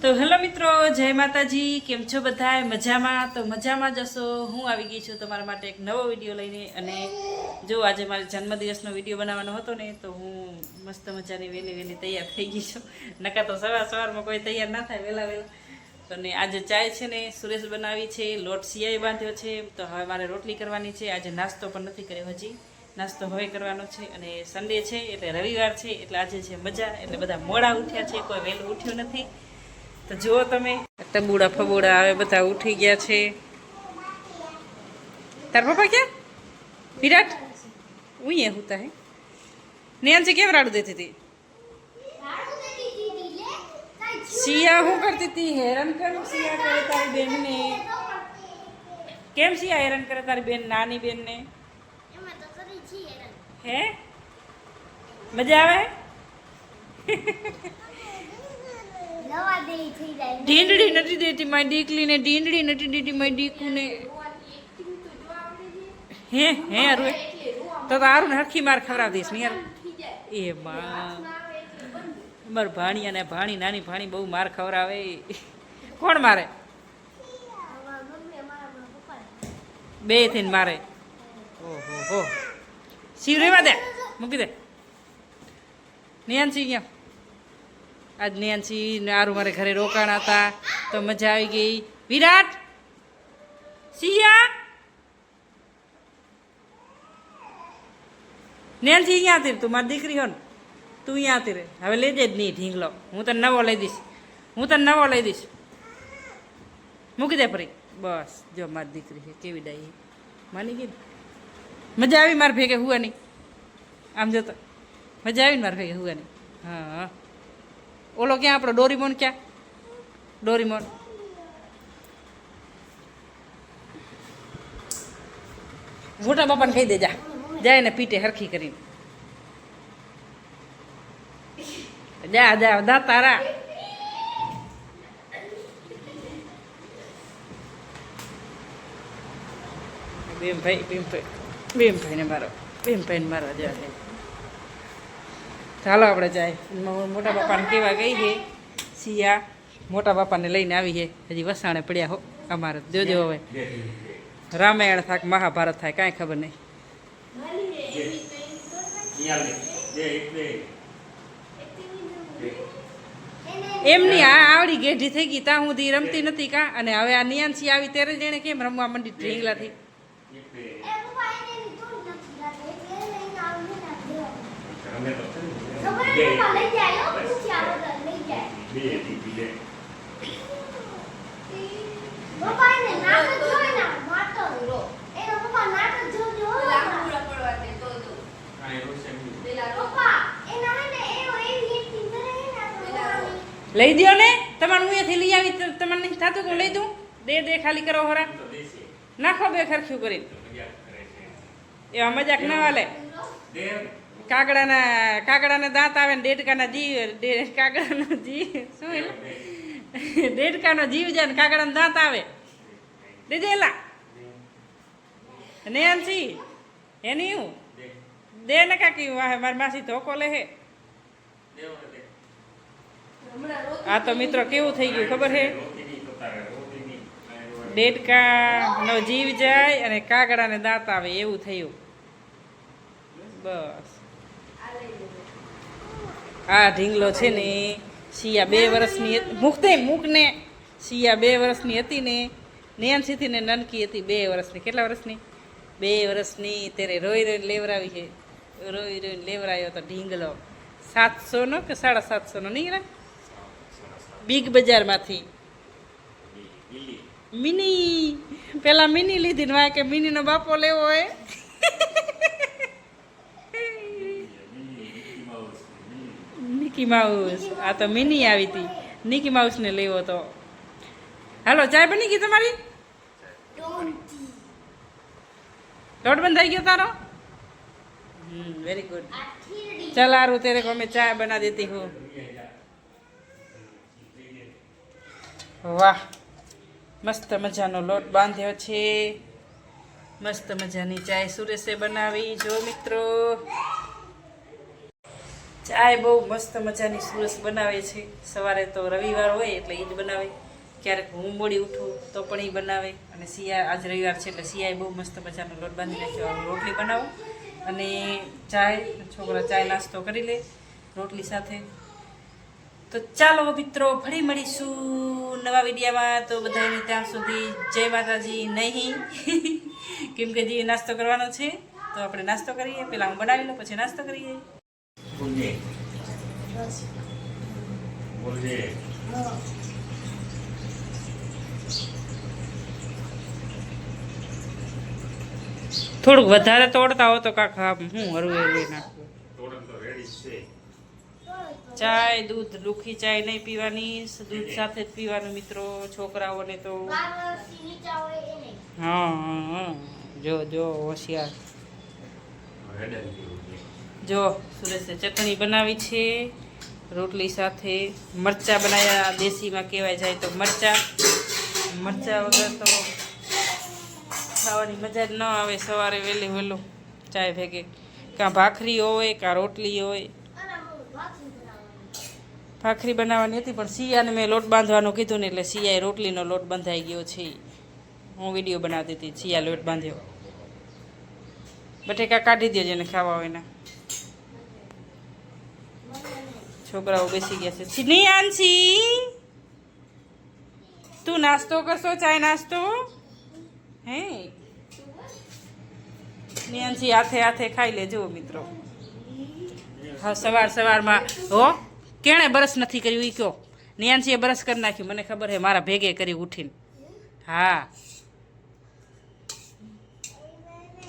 તો હેલો મિત્રો, જય માતાજી. કેમ છો બધાય? મજામાં? તો મજામાં જશો. હું આવી ગઈ છું તમારા માટે એક નવો વિડીયો લઈને. અને જો આજે મારે જન્મદિવસનો વિડીયો બનાવવાનો હતો ને, તો હું મસ્ત મજાની વહેલી તૈયાર થઈ ગઈ છું. નકા તો સવારમાં કોઈ તૈયાર ના થાય વહેલા. અને આજે ચાય છે ને સુરેશ બનાવી છે, લોટ સિયાઈ બાંધ્યો છે. તો હવે મારે રોટલી કરવાની છે. આજે નાસ્તો પણ નથી કર્યો હજી, નાસ્તો હવે કરવાનો છે. અને સન્ડે છે એટલે રવિવાર છે, એટલે આજે છે મજા. એટલે બધા મોડા ઉઠ્યા છે, કોઈ વહેલું ઉઠ્યું નથી. તો જુઓ તમે, તબુડા ફબુડા આવે બધા ઉઠી ગયા છે. તાર પપ્પા ક્યાં? વિરાટ ઉઈએ હોતા હે. નેન્સી કેમ રાડું દેતી હતી? સિયા શું કરતી હતી? હેરાન કરું સિયા કરે તારી બેનને. કેમ સિયા હેરાન કરે તારી બેન, નાની બેનને? હે મજા આવે? ઢીંડડી નથી દેતી મારી દીકલીને, ઢીંડડી નથી દેતી મારી દીકુને. હે હે અરુ તો તારું હરખી માર ખવડાવી દઈશ ને યાર. એ માં મારી ભાણી અને ભાણી, નાની ભાણી બહુ માર ખવડાવે. કોણ મારે? બે થઈને મારે. ઓહો હો. શિવ રેવા દે, મૂકી દે. નેન્સી ક્યાં? આજ નેન્સી નારું મારે ઘરે રોકાણા હતા તો મજા આવી ગઈ. વિરાટ, સિયા, નેન્સી અહીંયા હતી. તું મારી દીકરી હો ને, તું અહીંયા હતી રે. હવે લેજે જ નહીં ઢીંગલો. હું તને નવો લઈ દઈશ, મૂકી દે ફરી. બસ જો મારી દીકરી છે કેવી ડાઈ, માની ગઈ. મજા આવી મારે ભેગે હુવાની? આમ જતો મજા આવી ને મારે ભેગે હુવાની? હા. ઓલો ક્યાં આપણો ડોરીમોન? ક્યાં ડોરીમોન? મોટા બાપાને કહી દે, જાય ને પીટે હરખી કરીને. જા દા તારા. બેમભાઈ ને મારો જા. ચાલો આપણે જાય. મોટા બાપાને કેવા ગઈ છે સિયા, મોટા બાપાને લઈને આવી છે. હજી વસાણે પડ્યા હો અમારે. જોજો હવે રામાયણ થાય મહાભારત થાય કાંઈ ખબર નહીં. એમની આ આવડી ગેઢી થઈ ગઈ, ત્યાં સુધી રમતી નથી કાં. અને હવે આ નિયાંશી આવી ત્યારે જ એને કેમ રમવા માંડી ઢીંગલાથી. લઈ દો ને તમારે. હું અહીંયાથી લઈ આવી, તમારે નહીં થતું કે લઈ દઉં? દે ખાલી કરો હોરા. નાખો બે ખરખ્યું કરીને. એવા મજાક ના વાલે. કાગડાના દાંત આવે ને દેડકાના જીવ. કાગડાનો જીવ શું? દેડકાનો જીવ જાય ને કાગડાના દાંત આવે. દેજે એલા નેન્સી એની હું દે ને કાકી. વાહે મારી માસી ધોકો લે હે. આ તો મિત્રો કેવું થઈ ગયું ખબર હે? દેડકાનો જીવ જાય અને કાગડાને દાંત આવે એવું થયું. બસ આ ઢીંગલો છે ને સિયા 2 વર્ષની મૂકને. સિયા 2 વર્ષની હતી ને, નેન્સીથી ને નનકી હતી 2 વર્ષની. કેટલા વર્ષની? 2 વર્ષની. ત્યારે રોઈને લેવરાવી છે. રોઈને લેવરાયો તો ઢીંગલો 700 નો કે 750 નો નહીં રે, બિગ બજારમાંથી. મિની પેલા મિની લીધી ને વાય કે મિનીનો બાપો લેવો હોય. નિકી માઉસ. આ તો મિની આવી હતી, નિકી માઉસને લેવો તો. હાલો, ચાય બની ગઈ તમારી? લોટ બંધ થઈ ગયો તારો? Very good. ચાલ આરું તેરે કો મેં ચાય બના દેતી હું. વાહ, મસ્ત મજાનો લોટ બાંધ્યો છે. મસ્ત મજાની ચાય સુરેશે બનાવી. જો મિત્રો ચાય બહુ મસ્ત મજાની સુરસ બનાવે છે. સવારે તો રવિવાર હોય એટલે એ જ બનાવે, ક્યારેક હું મોડી ઉઠું તો પણ એ બનાવે. અને આજ રવિવાર છે એટલે સિયાએ બહુ મસ્ત મજાનો લોટ બાંધી નાખ્યો. રોટલી બનાવું અને ચાય, છોકરા ચાય નાસ્તો કરી લે રોટલી સાથે. તો ચાલો મિત્રો, ફરી મળીશું નવા વિડીયોમાં. તો બધાને ત્યાં સુધી જય માતાજી નહીં કેમ કે જે નાસ્તો કરવાનો છે તો આપણે નાસ્તો કરીએ. પહેલાં હું બનાવી લઉં પછી નાસ્તો કરીએ. થોડુંક વધારે તોડતા હો તો કાકા હું હરવે નાખું. ચાય દૂધ રૂખી ચાય નહીં પીવાની, દૂધ સાથે જ પીવાનું મિત્રો. છોકરાઓને તો હા જો જો હોશિયાર. જો સુરેશે ચટણી બનાવી છે રોટલી સાથે. મરચાં બનાવ્યા, દેશીમાં કહેવાય જાય તો મરચાં. મરચાં વગર તો ખાવાની મજા જ ન આવે. સવારે વહેલું ચાય ભેગે કાં ભાખરી હોય કાં રોટલી હોય. ભાખરી બનાવવાની હતી પણ સિયાને મેં લોટ બાંધવાનું કીધું ને એટલે સિયાએ રોટલીનો લોટ બંધાઈ ગયો છે. હું વિડીયો બનાવતી હતી, સિયા લોટ બાંધ્યો. બટેકા કાઢી દેજો ને ખાવા હોય ને. છોકરાઓ બેસી ગયા છે. નિયાંશી તું નાસ્તો કરશો? ચાય નાસ્તો હે નિયાંશી હાથે હાથે ખાઈ લેજો મિત્રો. હા સવારમાં હો કેણે બ્રશ નથી કર્યું એ કહો. નિયાંશીએ બ્રશ કરી નાખ્યું મને ખબર છે, મારા ભેગે કરી ઉઠીને. હા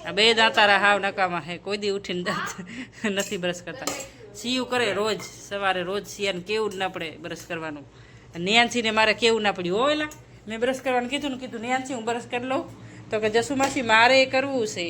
આ બે દાંતારા હાવ નકામાં હે, કોઈ દી ઉઠીને દાંત નથી બ્રશ કરતા. સિયું કરે રોજ સવારે, રોજ સિયાને કેવું જ ના પડે બ્રશ કરવાનું. નિયાંશીને મારે કેવું ના પડ્યું. હો એલા મેં બ્રશ કરવાનું કીધું ને, કીધું નિયાંશી હું બ્રશ કરી લઉં તો કે જસુ માસી મારે કરવું છે.